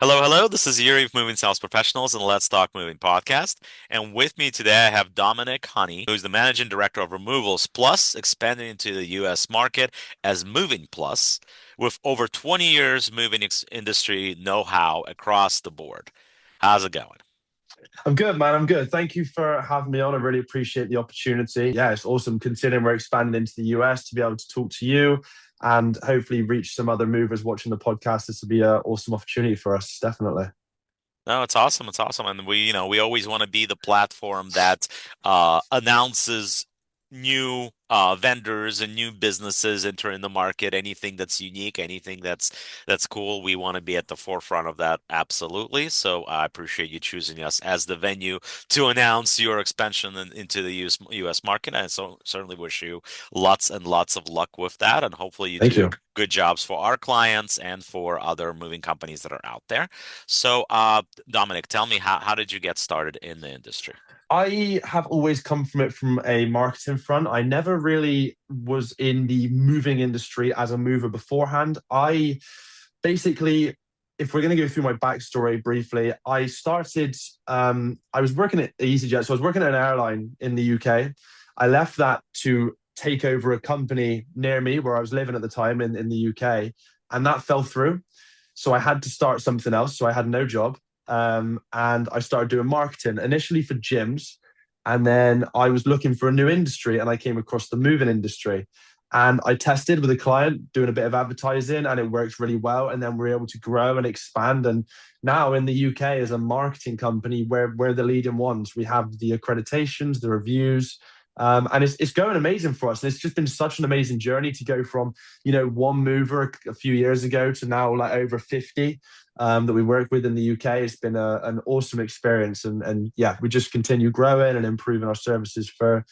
Hello, hello. This is Yuri of Moving Sales Professionals and Let's Talk Moving podcast. And with me today, I have Dominic Honey, who's the managing director of Removals Plus, expanding into the U.S. market as Moving Plus, with over 20 years moving industry know-how across the board. How's it going? I'm good, man. I'm good. Thank you for having me on. I really appreciate the opportunity. Yeah, it's awesome considering we're expanding into the US to be able to talk to you and hopefully reach some other movers watching the podcast. This will be an awesome opportunity for us, definitely. No, it's awesome. It's awesome. And we always want to be the platform that announces new vendors and new businesses entering the market, anything that's unique, anything that's cool. We want to be at the forefront of that. Absolutely. So I appreciate you choosing us as the venue to announce your expansion into the US market. And so certainly wish you lots and lots of luck with that. And hopefully you Thank do you. good jobs for our clients and for other moving companies that are out there. So, Dominic, tell me how did you get started in the industry? I have always come from it from a marketing front. I never really was in the moving industry as a mover beforehand. I basically, if we're going to go through my backstory briefly, I was working at EasyJet. So I was working at an airline in the UK. I left that to take over a company near me where I was living at the time in the UK, and that fell through. So I had to start something else. So I had no job. And I started doing marketing initially for gyms. And then I was looking for a new industry and I came across the moving industry. And I tested with a client doing a bit of advertising and it worked really well. And then we are able to grow and expand. And now in the UK, as a marketing company, we're the leading ones. We have the accreditations, the reviews, and it's going amazing for us. And it's just been such an amazing journey to go from, one mover a few years ago to now like over 50 that we work with in the UK. It's been an awesome experience. And yeah, we just continue growing and improving our services for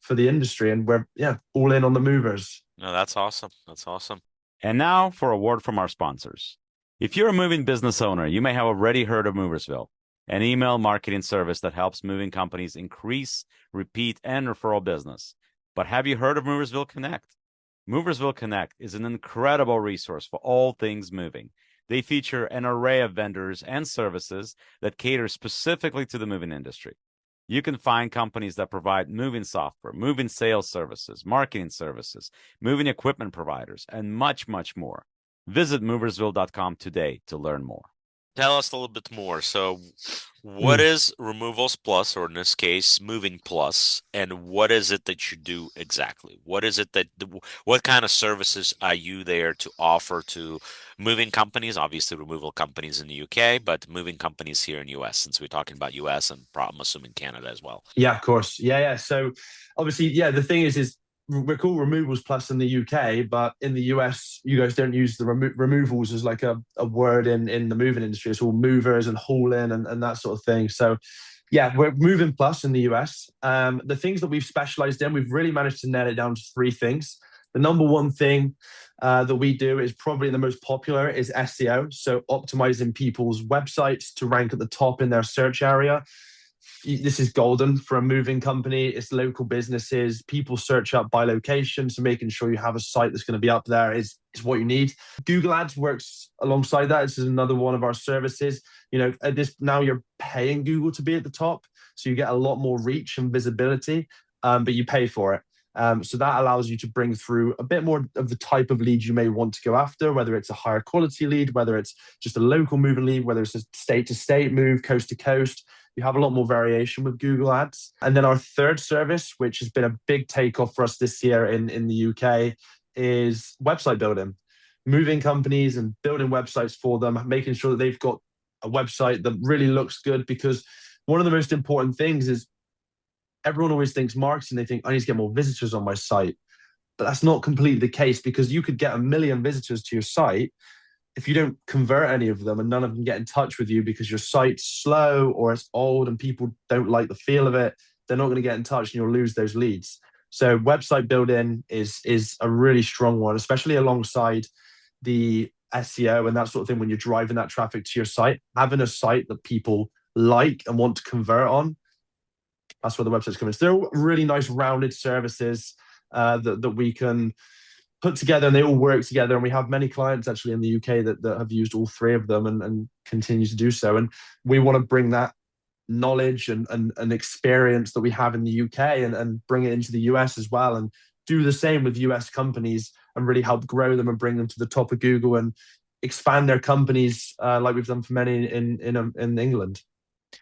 the industry. And we're, yeah, all in on the movers. No, that's awesome. That's awesome. And now for a word from our sponsors. If you're a moving business owner, you may have already heard of Moversville, an email marketing service that helps moving companies increase, repeat, and referral business. But have you heard of Moversville Connect? Moversville Connect is an incredible resource for all things moving. They feature an array of vendors and services that cater specifically to the moving industry. You can find companies that provide moving software, moving sales services, marketing services, moving equipment providers, and much, much more. Visit moversville.com today to learn more. Tell us a little bit more. So, what Mm. is Removals Plus, or in this case, Moving Plus, and what is it that you do exactly? What is it what kind of services are you there to offer to moving companies? Obviously, removal companies in the UK, but moving companies here in US, since we're talking about US and I'm assuming Canada as well. Yeah, of course. Yeah, yeah. So obviously, yeah, the thing is we're called Removals Plus in the UK, but in the US, you guys don't use the removals as like a word in the moving industry. It's all movers and hauling and that sort of thing. So yeah, we're moving plus in the US. The things that we've specialized in, we've really managed to nail it down to three things. The number one thing that we do is probably the most popular is SEO. So optimizing people's websites to rank at the top in their search area. This is golden for a moving company. It's local businesses. People search up by location. So making sure you have a site that's going to be up there is what you need. Google Ads works alongside that. This is another one of our services. At this now you're paying Google to be at the top. So you get a lot more reach and visibility, but you pay for it. So that allows you to bring through a bit more of the type of lead you may want to go after, whether it's a higher quality lead, whether it's just a local moving lead, whether it's a state to state move, coast to coast. You have a lot more variation with Google Ads. And then our third service, which has been a big takeoff for us this year in the UK, is website building. Moving companies and building websites for them, making sure that they've got a website that really looks good. Because one of the most important things is everyone always thinks marketing, they think, I need to get more visitors on my site. But that's not completely the case, because you could get 1 million visitors to your site. If you don't convert any of them and none of them get in touch with you because your site's slow or it's old and people don't like the feel of it, they're not going to get in touch and you'll lose those leads. So website building is a really strong one, especially alongside the SEO and that sort of thing. When you're driving that traffic to your site, having a site that people like and want to convert on, that's where the website's coming. So they're all really nice rounded services that we can put together and they all work together. And we have many clients actually in the UK that have used all three of them and continue to do so. And we want to bring that knowledge and experience that we have in the UK and bring it into the US as well, and do the same with US companies and really help grow them and bring them to the top of Google and expand their companies like we've done for many in England.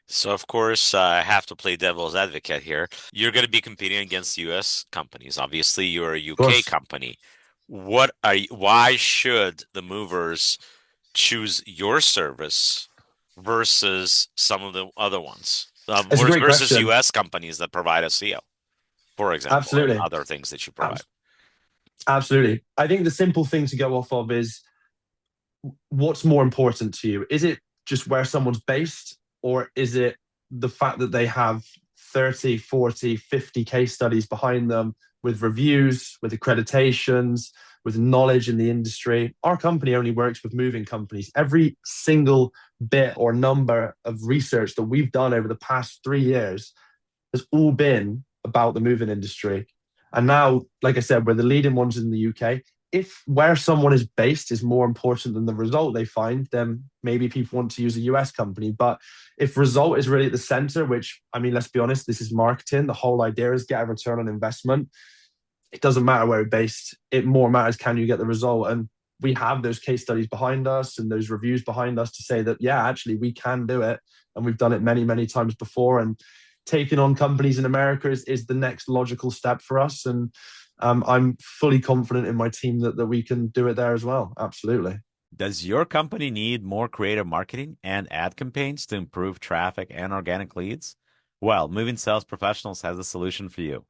So, of course, I have to play devil's advocate here. You're going to be competing against US companies. Obviously, you're a Of UK course, company. Why should the movers choose your service versus some of the other ones? it's a great Versus question. US companies that provide a SEO, for example, and Absolutely. other things that you provide. Absolutely. I think the simple thing to go off of is what's more important to you? Is it just where someone's based, or is it the fact that they have 30, 40, 50 case studies behind them with reviews, with accreditations, with knowledge in the industry? Our company only works with moving companies. Every single bit or number of research that we've done over the past 3 years has all been about the moving industry. And now, like I said, we're the leading ones in the UK. If where someone is based is more important than the result they find, then maybe people want to use a US company. But if result is really at the center, which, I mean, let's be honest, this is marketing. The whole idea is get a return on investment. It doesn't matter where we're based. It more matters, can you get the result? And we have those case studies behind us and those reviews behind us to say that, yeah, actually, we can do it. And we've done it many, many times before. And taking on companies in America is the next logical step for us. And I'm fully confident in my team that we can do it there as well. Absolutely. Does your company need more creative marketing and ad campaigns to improve traffic and organic leads? Well, Moving Sales Professionals has a solution for you.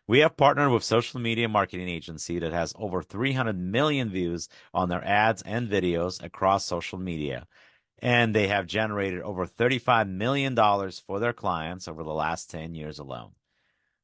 We have partnered with social media marketing agency that has over 300 million views on their ads and videos across social media, and they have generated over $35 million for their clients over the last 10 years alone.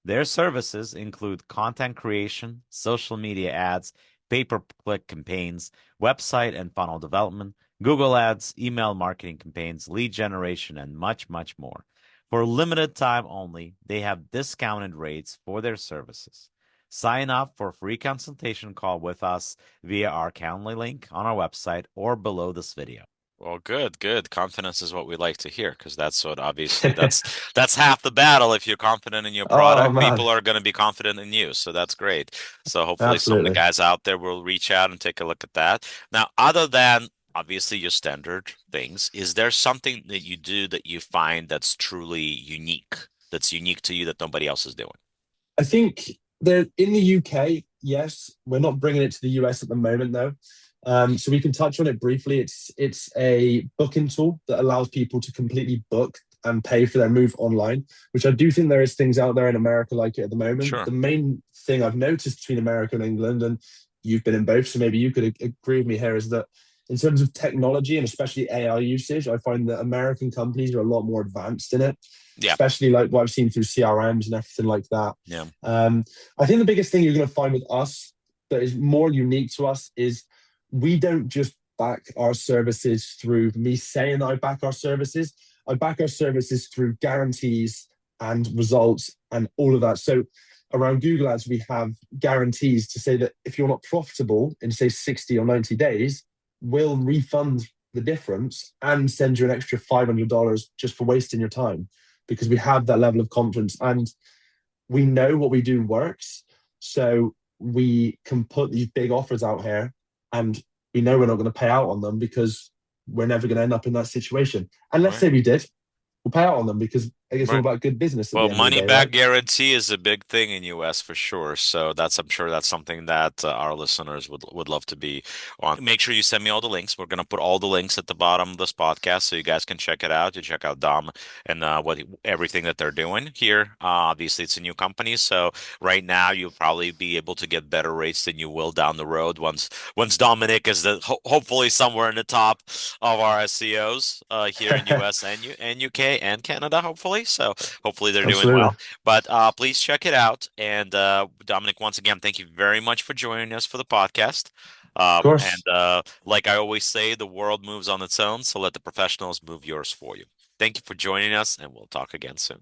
Their services include content creation, social media ads, pay-per-click campaigns, website and funnel development, Google Ads, email marketing campaigns, lead generation, and much, much more. For limited time only, they have discounted rates for their services. Sign up for a free consultation call with us via our Calendly link on our website or below this video. Well, good, good. Confidence is what we like to hear because that's what obviously that's half the battle. If you're confident in your Oh product, man, people are going to be confident in you. So that's great. So hopefully some of the absolutely. guys out there will reach out and take a look at that. Now, other than obviously your standard things, is there something that you do that you find that's unique to you that nobody else is doing? I think they're in the UK. Yes, we're not bringing it to the US at the moment though. So we can touch on it briefly. It's a booking tool that allows people to completely book and pay for their move online, which I do think there is things out there in America like it at the moment. Sure. The main thing I've noticed between America and England, and you've been in both, so maybe you could agree with me here, is that in terms of technology and especially AI usage, I find that American companies are a lot more advanced in it, Yeah. especially like what I've seen through CRMs and everything like that. Yeah. I think the biggest thing you're going to find with us that is more unique to us is we don't just back our services through me saying that I back our services. I back our services through guarantees and results and all of that. So around Google Ads, we have guarantees to say that if you're not profitable in say 60 or 90 days, we'll refund the difference and send you an extra $500 just for wasting your time, because we have that level of confidence and we know what we do works. So we can put these big offers out here and we know we're not going to pay out on them because we're never going to end up in that situation. And let's Right. say we did, we'll pay out on them because it's all Right. about good business at Well, the end of the money day, back right? guarantee is a big thing in US for sure. So I'm sure that's something that our listeners would love to be on. Make sure you send me all the links. We're going to put all the links at the bottom of this podcast so you guys can check it out. You check out Dom and everything that they're doing here. Obviously, it's a new company, so right now you'll probably be able to get better rates than you will down the road once Dominic is hopefully somewhere in the top of our SEOs here in US and UK and Canada, hopefully. So hopefully they're doing Absolutely. well. But please check it out. And Dominic, once again, thank you very much for joining us for the podcast. Of And course. like I always say, the world moves on its own, so let the professionals move yours for you. Thank you for joining us, and we'll talk again soon.